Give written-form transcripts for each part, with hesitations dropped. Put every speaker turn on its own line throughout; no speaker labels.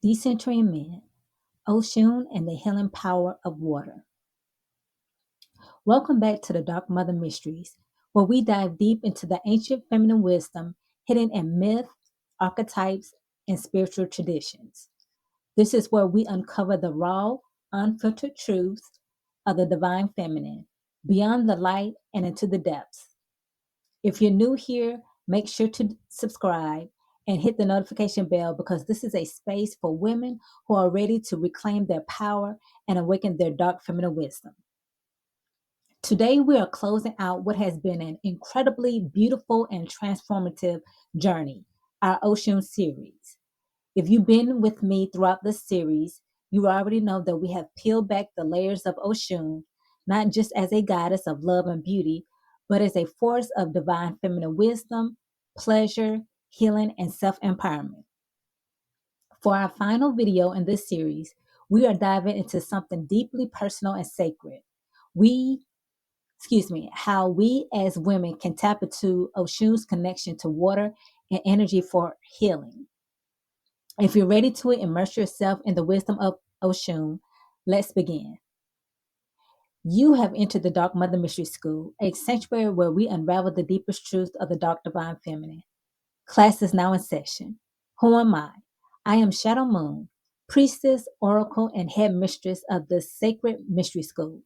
Decentering Men, Oshun and the Healing Power of Water. Welcome back to the Dark Mother Mysteries, where we dive deep into the ancient feminine wisdom hidden in myth, archetypes, and spiritual traditions. This is where we uncover the raw, unfiltered truths of the divine feminine, beyond the light and into the depths. If you're new here, make sure to subscribe and hit the notification bell because this is a space for women who are ready to reclaim their power and awaken their dark feminine wisdom. Today, we are closing out what has been an incredibly beautiful and transformative journey, our Ocean series. If you've been with me throughout this series, you already know that we have peeled back the layers of Oshun, not just as a goddess of love and beauty, but as a force of divine feminine wisdom, pleasure, healing, and self empowerment. For our final video in this series, we are diving into something deeply personal and sacred. We how we as women can tap into Oshun's connection to water and energy for healing. If you're ready to immerse yourself in the wisdom of Oshun, let's begin. You have entered the Dark Mother Mystery School, a sanctuary where we unravel the deepest truths of the dark divine feminine. Class is now in session. Who am I? I am Shadow Moon, priestess, oracle, and head mistress of the Sacred Mystery School,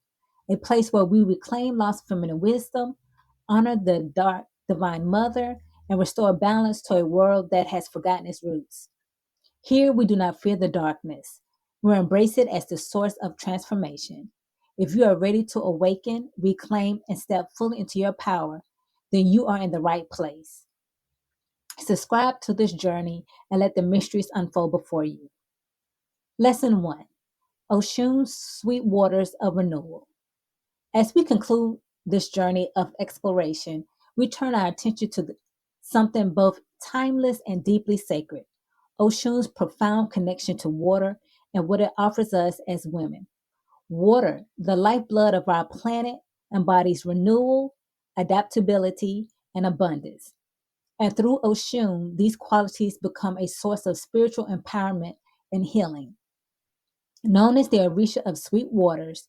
a place where we reclaim lost feminine wisdom, honor the dark divine mother, and restore balance to a world that has forgotten its roots. Here we do not fear the darkness. We embrace it as the source of transformation. If you are ready to awaken, reclaim, and step fully into your power, then you are in the right place. Subscribe to this journey and let the mysteries unfold before you. Lesson 1: Oshun's Sweet Waters of Renewal. As we conclude this journey of exploration, we turn our attention to something both timeless and deeply sacred: Oshun's profound connection to water and what it offers us as women. Water, the lifeblood of our planet, embodies renewal, adaptability, and abundance. And through Oshun, these qualities become a source of spiritual empowerment and healing. Known as the Orisha of sweet waters,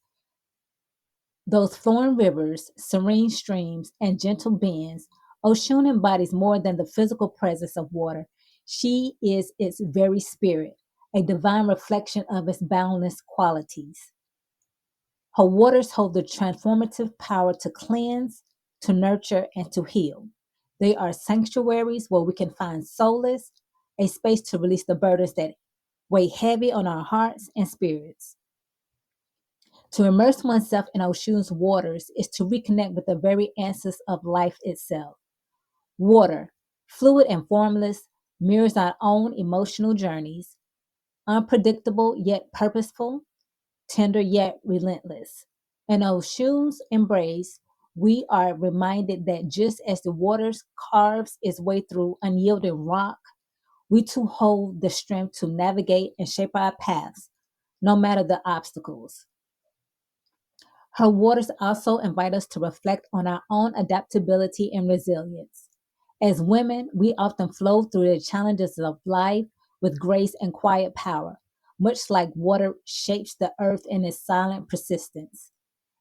those flowing rivers, serene streams, and gentle bends, Oshun embodies more than the physical presence of water. She is its very spirit, a divine reflection of its boundless qualities. Her waters hold the transformative power to cleanse, to nurture, and to heal. They are sanctuaries where we can find solace, a space to release the burdens that weigh heavy on our hearts and spirits. To immerse oneself in Oshun's waters is to reconnect with the very essence of life itself. Water, fluid and formless, mirrors our own emotional journeys, unpredictable yet purposeful, tender yet relentless. In Oshun's embrace, we are reminded that just as the waters carves its way through unyielding rock, we too hold the strength to navigate and shape our paths, no matter the obstacles. Her waters also invite us to reflect on our own adaptability and resilience. As women, we often flow through the challenges of life with grace and quiet power, much like water shapes the earth in its silent persistence.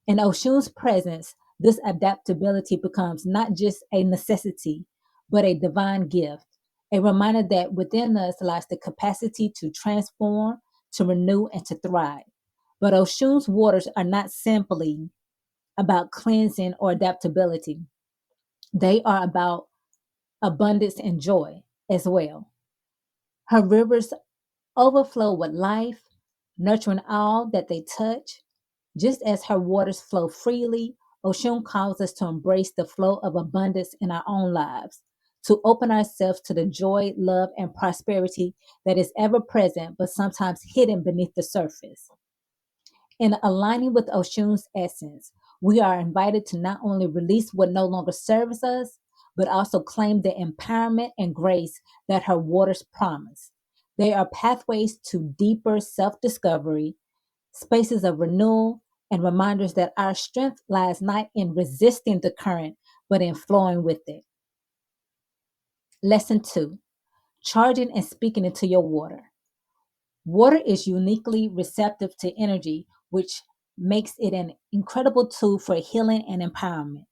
In Oshun's presence, this adaptability becomes not just a necessity, but a divine gift, a reminder that within us lies the capacity to transform, to renew, and to thrive. But Oshun's waters are not simply about cleansing or adaptability, they are about abundance and joy as well. Her rivers overflow with life, nurturing all that they touch. Just as her waters flow freely, Oshun calls us to embrace the flow of abundance in our own lives, to open ourselves to the joy, love, and prosperity that is ever present but sometimes hidden beneath the surface. In aligning with Oshun's essence, we are invited to not only release what no longer serves us, but also claim the empowerment and grace that her waters promise. They are pathways to deeper self discovery, spaces of renewal, and reminders that our strength lies not in resisting the current, but in flowing with it. Lesson 2: Charging and speaking into your water. Water is uniquely receptive to energy, which makes it an incredible tool for healing and empowerment.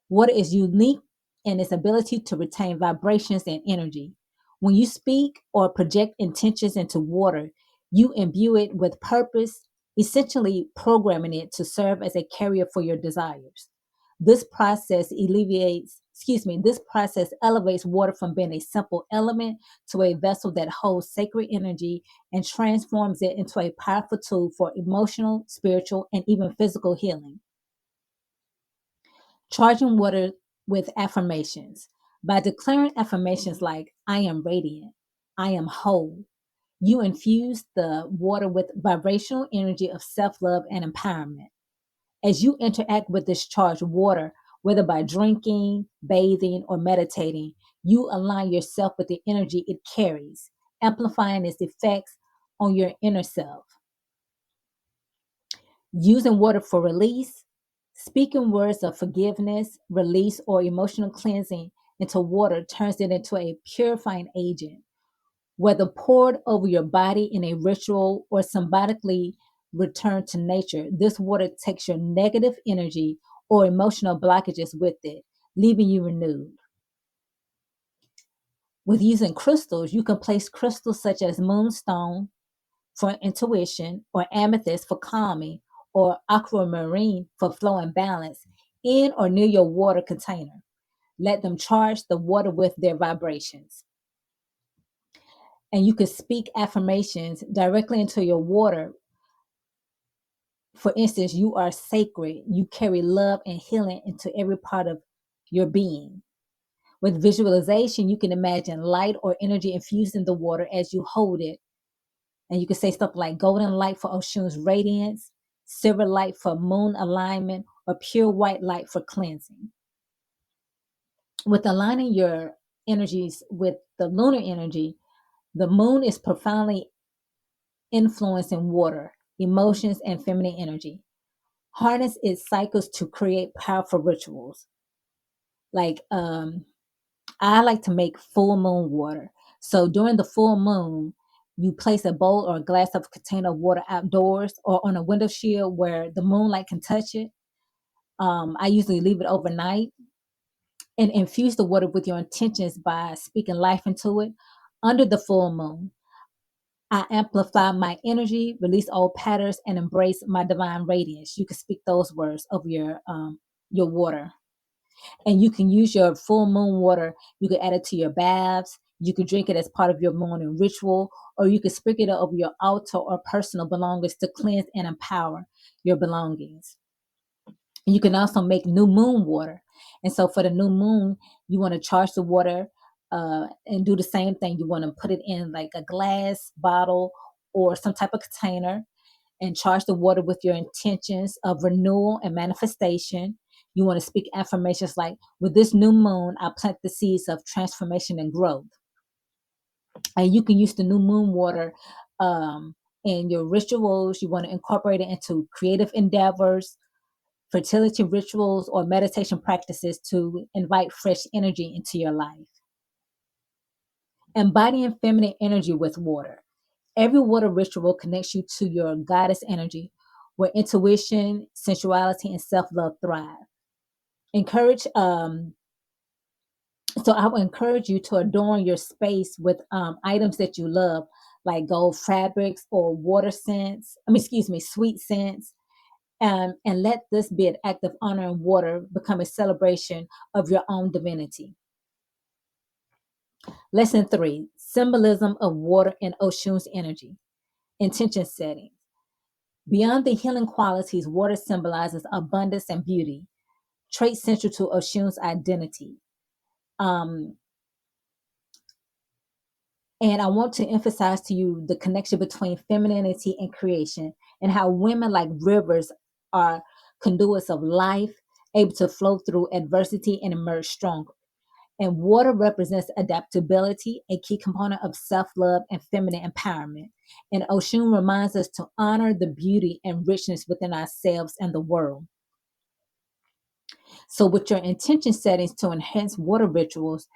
Water is unique in its ability to retain vibrations and energy. When you speak or project intentions into water, you imbue it with purpose, essentially programming it to serve as a carrier for your desires. This process elevates water from being a simple element to a vessel that holds sacred energy and transforms it into a powerful tool for emotional, spiritual, and even physical healing. Charging water with affirmations. By declaring affirmations like, I am radiant, I am whole, you infuse the water with vibrational energy of self love and empowerment. As you interact with this charged water, whether by drinking, bathing, or meditating, you align yourself with the energy it carries, amplifying its effects on your inner self. Using water for release, speaking words of forgiveness, release, or emotional cleansing into water turns it into a purifying agent. Whether poured over your body in a ritual or symbolically returned to nature, this water takes your negative energy or emotional blockages with it, leaving you renewed. With using crystals, you can place crystals such as moonstone for intuition, or amethyst for calming, or aquamarine for flow and balance in or near your water container. Let them charge the water with their vibrations. And you can speak affirmations directly into your water. For instance, you are sacred. You carry love and healing into every part of your being. With visualization, you can imagine light or energy infusing the water as you hold it. And you can say stuff like golden light for Oshun's radiance, silver light for moon alignment, or pure white light for cleansing. With aligning your energies with the lunar energy, the moon is profoundly influencing water, emotions, and feminine energy. Harness its cycles to create powerful rituals. Like I like to make full moon water. So during the full moon, you place a bowl or a glass of container of water outdoors or on a window shield where the moonlight can touch it. I usually leave it overnight and infuse the water with your intentions by speaking life into it. Under the full moon, I amplify my energy, release old patterns, and embrace my divine radiance. You can speak those words over your water. And you can use your full moon water. You can add it to your baths. You can drink it as part of your morning ritual, or you can sprinkle it over your altar or personal belongings to cleanse and empower your belongings. And you can also make new moon water. And so for the new moon, you want to charge the water and do the same thing. You want to put it in like a glass bottle or some type of container and charge the water with your intentions of renewal and manifestation. You want to speak affirmations like, with this new moon, I plant the seeds of transformation and growth. And you can use the new moon water in your rituals. You want to incorporate it into creative endeavors, fertility rituals, or meditation practices to invite fresh energy into your life. Embodying feminine energy with water. Every water ritual connects you to your goddess energy, where intuition, sensuality, and self love thrive. Encourage, so I would encourage you to adorn your space with items that you love, like gold fabrics or water scents. Sweet scents. And let this be an act of honor and water become a celebration of your own divinity. Lesson 3, symbolism of water and Oshun's energy. Intention setting. Beyond the healing qualities, water symbolizes abundance and beauty, traits central to Oshun's identity. Um, and I want to emphasize to you the connection between femininity and creation, and how women, like rivers, are conduits of life, able to flow through adversity and emerge stronger. And water represents adaptability, a key component of self love and feminine empowerment. And Oshun reminds us to honor the beauty and richness within ourselves and the world. So, with your intention settings to enhance water rituals,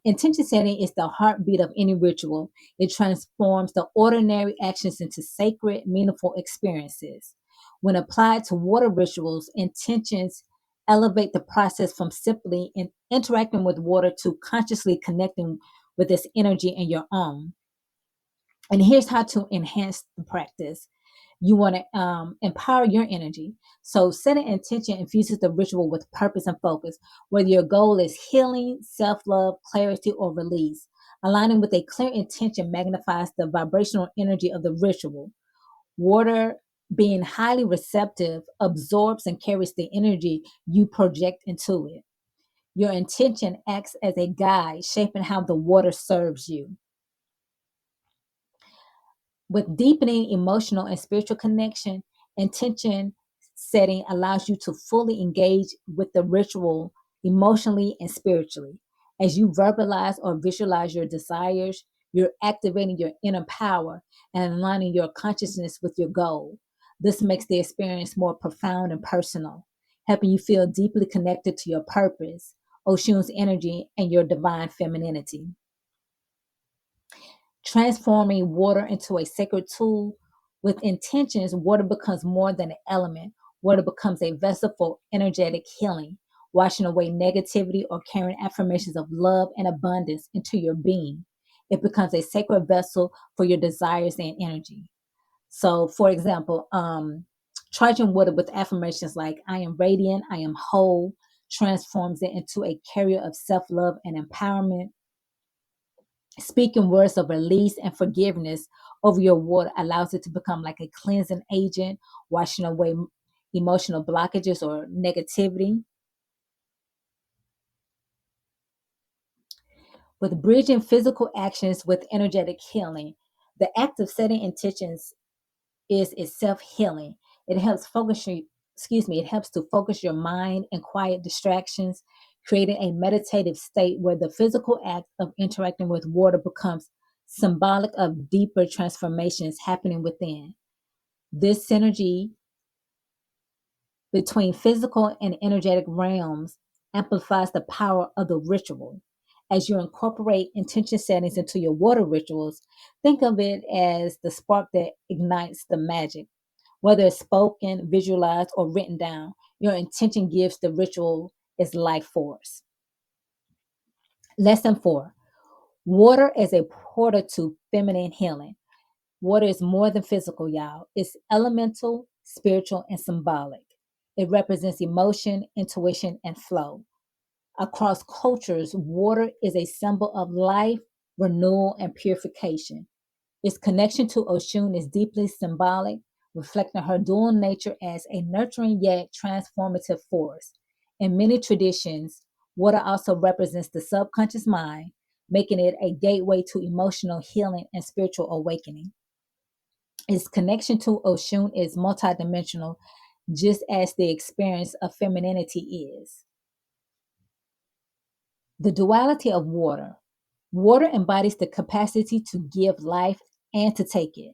Intention setting is the heartbeat of any ritual. It transforms the ordinary actions into sacred, meaningful experiences. When applied to water rituals, intentions elevate the process from simply interacting with water to consciously connecting with its energy and your own. And here's how to enhance the practice. You want to empower your energy. So, setting intention infuses the ritual with purpose and focus, whether your goal is healing, self love, clarity, or release. Aligning with a clear intention magnifies the vibrational energy of the ritual. Water, being highly receptive, absorbs and carries the energy you project into it. Your intention acts as a guide, shaping how the water serves you. With deepening emotional and spiritual connection, intention setting allows you to fully engage with the ritual emotionally and spiritually. As you verbalize or visualize your desires, you're activating your inner power and aligning your consciousness with your goal. This makes the experience more profound and personal, helping you feel deeply connected to your purpose, Oshun's energy, and your divine femininity. Transforming water into a sacred tool with intentions, water becomes more than an element. Water becomes a vessel for energetic healing, washing away negativity or carrying affirmations of love and abundance into your being. It becomes a sacred vessel for your desires and energy. So, for example, charging water with affirmations like "I am radiant," "I am whole," transforms it into a carrier of self love and empowerment. Speaking words of release and forgiveness over your water allows it to become like a cleansing agent, washing away emotional blockages or negativity. With bridging physical actions with energetic healing, the act of setting intentions is itself healing. It helps focus your, it helps to focus your mind and quiet distractions, creating a meditative state where the physical act of interacting with water becomes symbolic of deeper transformations happening within. This synergy between physical and energetic realms amplifies the power of the ritual. As you incorporate intention settings into your water rituals, think of it as the spark that ignites the magic. Whether it's spoken, visualized, or written down, your intention gives the ritual its life force. Lesson 4: water as a portal to feminine healing. Water is more than physical, y'all. It's elemental, spiritual, and symbolic. It represents emotion, intuition, and flow. Across cultures, water is a symbol of life, renewal, and purification. Its connection to Oshun is deeply symbolic, reflecting her dual nature as a nurturing yet transformative force. In many traditions, water also represents the subconscious mind, making it a gateway to emotional healing and spiritual awakening. Its connection to Oshun is multidimensional, just as the experience of femininity is. The duality of water. Water embodies the capacity to give life and to take it.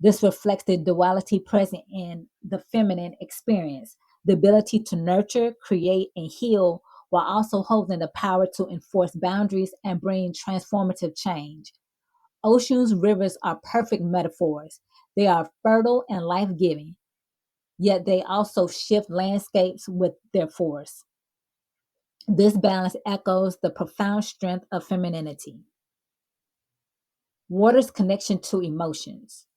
This reflects the duality present in the feminine experience, the ability to nurture, create, and heal while also holding the power to enforce boundaries and bring transformative change. Oceans, rivers are perfect metaphors. They are fertile and life giving, yet they also shift landscapes with their force. This balance echoes the profound strength of femininity. Water's connection to emotions.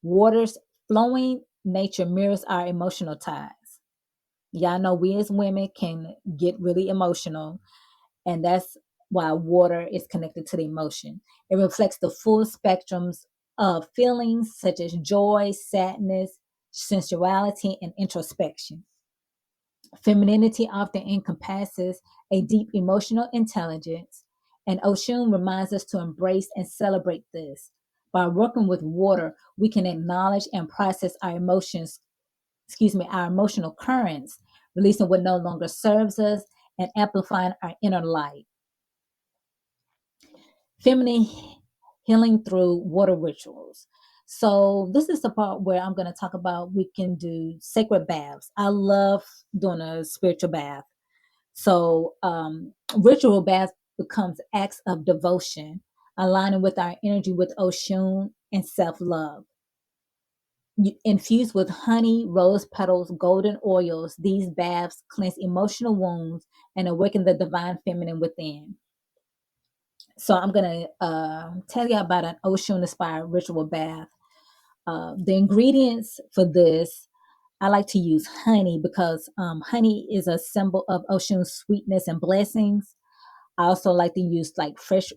Water's flowing nature mirrors our emotional ties. Y'all know we as women can get really emotional, and that's why water is connected to the emotion. It reflects the full spectrums of feelings such as joy, sadness, sensuality, and introspection. Femininity often encompasses a deep emotional intelligence, and Oshun reminds us to embrace and celebrate this. By working with water, we can acknowledge and process our emotions, our emotional currents, releasing what no longer serves us and amplifying our inner light. Feminine healing through water rituals. So this is the part where I'm going to talk about we can do sacred baths. I love doing a spiritual bath. So ritual baths becomes acts of devotion, aligning with our energy with Oshun and self-love. Infused with honey, rose petals, golden oils, these baths cleanse emotional wounds and awaken the divine feminine within. So I'm going to tell you about an Oshun-inspired ritual bath. The ingredients for this, I like to use honey because honey is a symbol of Oshun's sweetness and blessings. I also like to use like fresh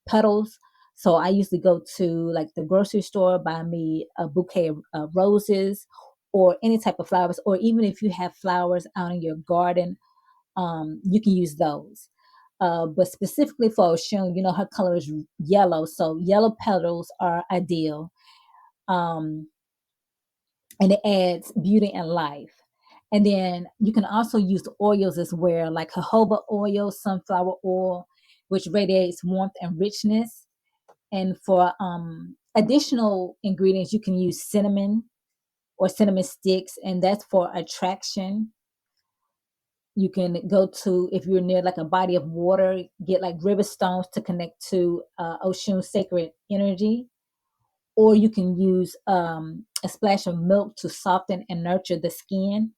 petals. So I usually go to like the grocery store, buy me a bouquet of roses or any type of flowers, or even if you have flowers out in your garden, you can use those. But specifically for Oshun, her color is yellow. So yellow petals are ideal. Um, and it adds beauty and life. And then you can also use oils as well, like jojoba oil, sunflower oil, which radiates warmth and richness. And for additional ingredients, you can use cinnamon or cinnamon sticks, and that's for attraction. You can go to, if you're near like a body of water, get like river stones to connect to Oshun's sacred energy. Or you can use a splash of milk to soften and nurture the skin.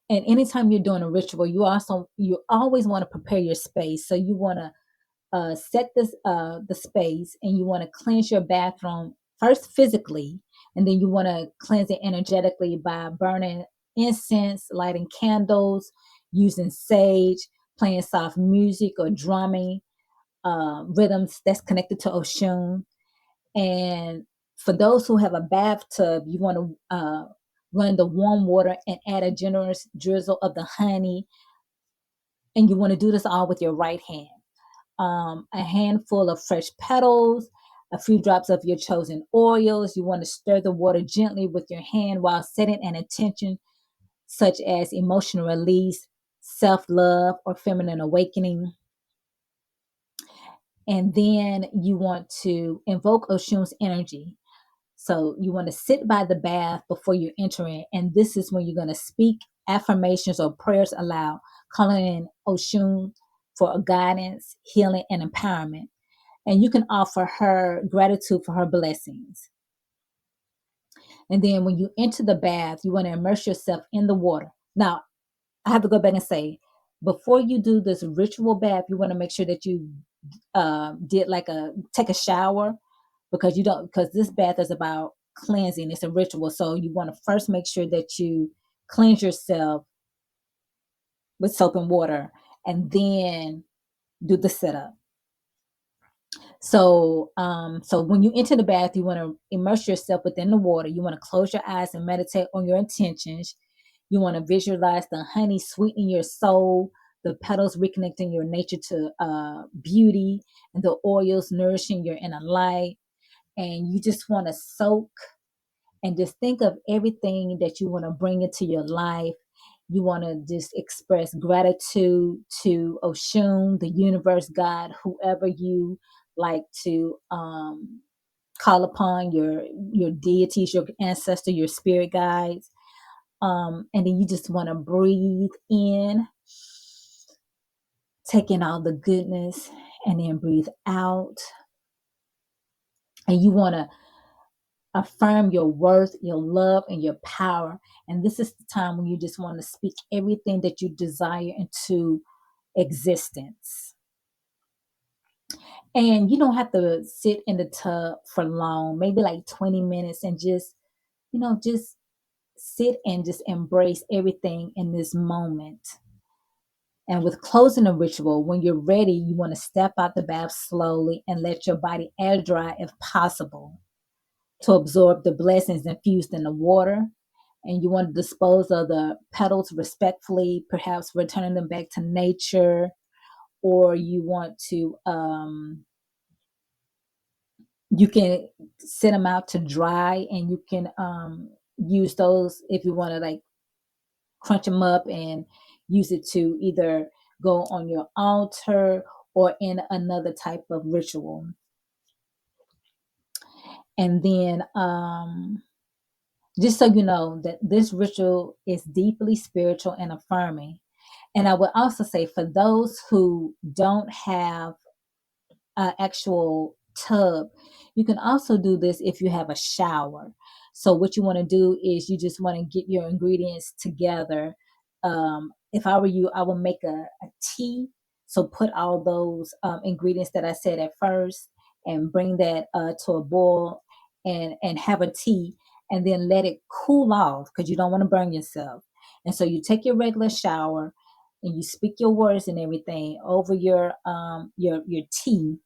And anytime you're doing a ritual, you always want to prepare your space. So you want to set this the space, and you want to cleanse your bathroom first physically, and then you want to cleanse it energetically by burning incense, lighting candles, using sage, playing soft music or drumming rhythms that's connected to Oshun. And for those who have a bathtub, you want to run the warm water and add a generous drizzle of the honey. And you want to do this all with your right hand. A handful of fresh petals, a few drops of your chosen oils. You want to stir the water gently with your hand while setting an intention such as emotional release, self love, or feminine awakening. And then you want to invoke Oshun's energy. So you want to sit by the bath before you enter in. And this is when you're going to speak affirmations or prayers aloud, calling in Oshun for guidance, healing, and empowerment. And you can offer her gratitude for her blessings. And then when you enter the bath, you want to immerse yourself in the water. Now, I have to go back and say, before you do this ritual bath, you want to make sure that you did like take a shower, because because this bath is about cleansing. It's a ritual. So you want to first make sure that you cleanse yourself with soap and water, and then do the setup. So when you enter the bath, you want to immerse yourself within the water. You want to close your eyes and meditate on your intentions. You want to visualize the honey sweetening your soul, the petals reconnecting your nature to beauty, and the oils nourishing your inner light. And you just want to soak and just think of everything that you want to bring into your life. You want to just express gratitude to Oshun, the universe, God, whoever you like to call upon, your deities, your ancestor, your spirit guides. And then you just want to breathe in, take in all the goodness, and then breathe out. And you want to affirm your worth, your love, and your power. And this is the time when you just want to speak everything that you desire into existence. And you don't have to sit in the tub for long, maybe like 20 minutes, and just sit and just embrace everything in this moment. And with closing a ritual, when you're ready, you want to step out the bath slowly and let your body air dry if possible, to absorb the blessings infused in the water. And you want to dispose of the petals respectfully, perhaps returning them back to nature. Or you want to, you can set them out to dry, and you can use those if you want to like crunch them up and use it to either go on your altar or in another type of ritual. And then just so you know that this ritual is deeply spiritual and affirming. And I would also say for those who don't have an actual tub, you can also do this if you have a shower. So what you want to do is you just want to get your ingredients together. If I were you, I would make a tea. So put all those ingredients that I said at first and bring that to a boil and have a tea, and then let it cool off because you don't want to burn yourself. And so you take your regular shower and you speak your words and everything over your tea,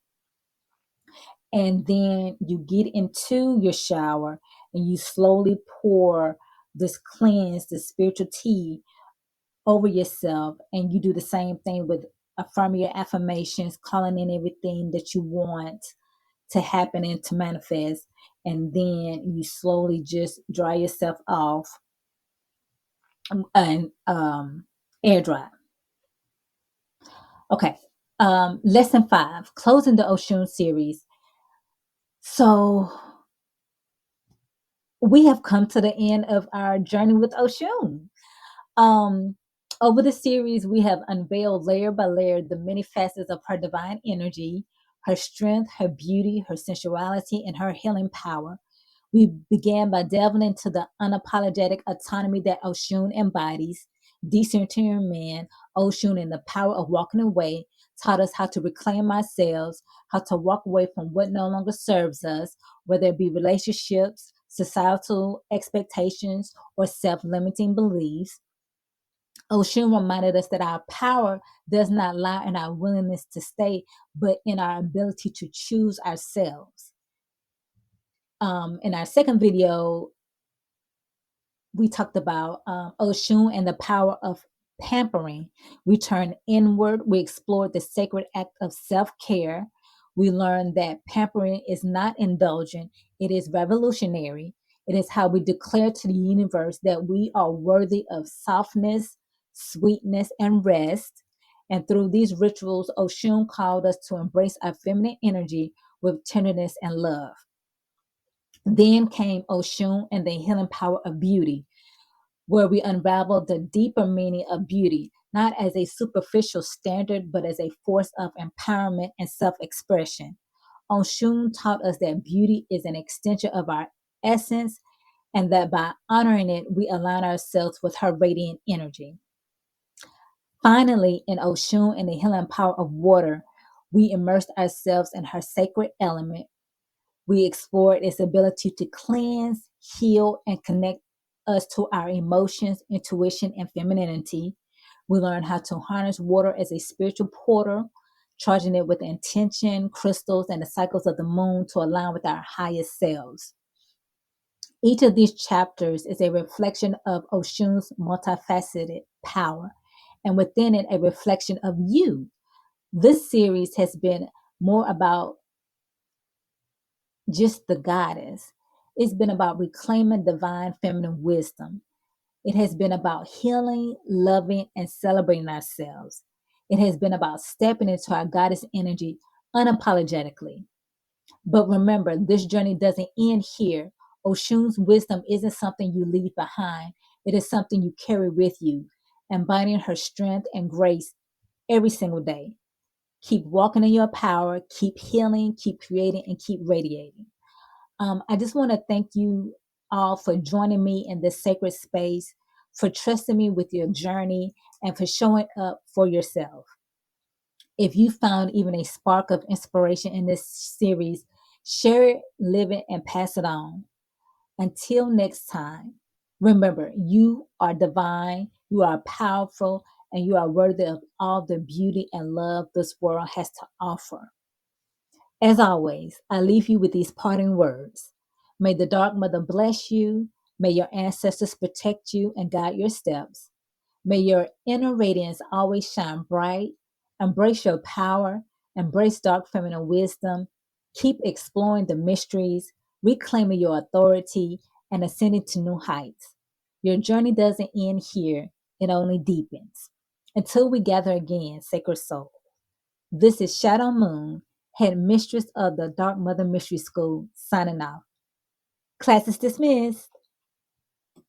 and then you get into your shower and you slowly pour this cleanse, this spiritual tea over yourself, and you do the same thing with affirming your affirmations, calling in everything that you want to happen and to manifest, and then you slowly just dry yourself off and air dry. Okay. Lesson 5, closing the Oshun series. So we have come to the end of our journey with Oshun. Um, Over the series, we have unveiled layer by layer the many facets of her divine energy, her strength, her beauty, her sensuality, and her healing power. We began by delving into the unapologetic autonomy that Oshun embodies. Decentering man, Oshun, and the power of walking away, taught us how to reclaim ourselves, how to walk away from what no longer serves us, whether it be relationships, societal expectations, or self limiting beliefs. Oshun reminded us that our power does not lie in our willingness to stay, but in our ability to choose ourselves. In our second video, we talked about Oshun and the power of pampering. We turned inward. We explored the sacred act of self care. We learned that pampering is not indulgent, it is revolutionary. It is how we declare to the universe that we are worthy of softness, sweetness, and rest. And through these rituals, Oshun called us to embrace our feminine energy with tenderness and love. Then came Oshun and the healing power of beauty, where we unravel the deeper meaning of beauty, not as a superficial standard, but as a force of empowerment and self expression. Oshun taught us that beauty is an extension of our essence, and that by honoring it, we align ourselves with her radiant energy. Finally, in Oshun and the healing power of water, we immersed ourselves in her sacred element. We explored its ability to cleanse, heal, and connect us to our emotions, intuition, and femininity. We learned how to harness water as a spiritual portal, charging it with intention, crystals, and the cycles of the moon to align with our highest selves. Each of these chapters is a reflection of Oshun's multifaceted power, and within it, a reflection of you. This series has been more about just the goddess. It's been about reclaiming divine feminine wisdom. It has been about healing, loving, and celebrating ourselves. It has been about stepping into our goddess energy unapologetically. But remember, this journey doesn't end here. Oshun's wisdom isn't something you leave behind, it is something you carry with you, embodying her strength and grace every single day. Keep walking in your power, keep healing, keep creating, and keep radiating. I just want to thank you all for joining me in this sacred space, for trusting me with your journey, and for showing up for yourself. If you found even a spark of inspiration in this series, share it, live it, and pass it on. Until next time, remember, you are divine, you are powerful, and you are worthy of all the beauty and love this world has to offer. As always, I leave you with these parting words. May the Dark Mother bless you. May your ancestors protect you and guide your steps. May your inner radiance always shine bright. Embrace your power. Embrace dark feminine wisdom. Keep exploring the mysteries, reclaiming your authority, and ascending to new heights. Your journey doesn't end here, it only deepens. Until we gather again, sacred soul. This is Shadow Moon, head mistress of the Dark Mother Mystery School, signing off. Class is dismissed.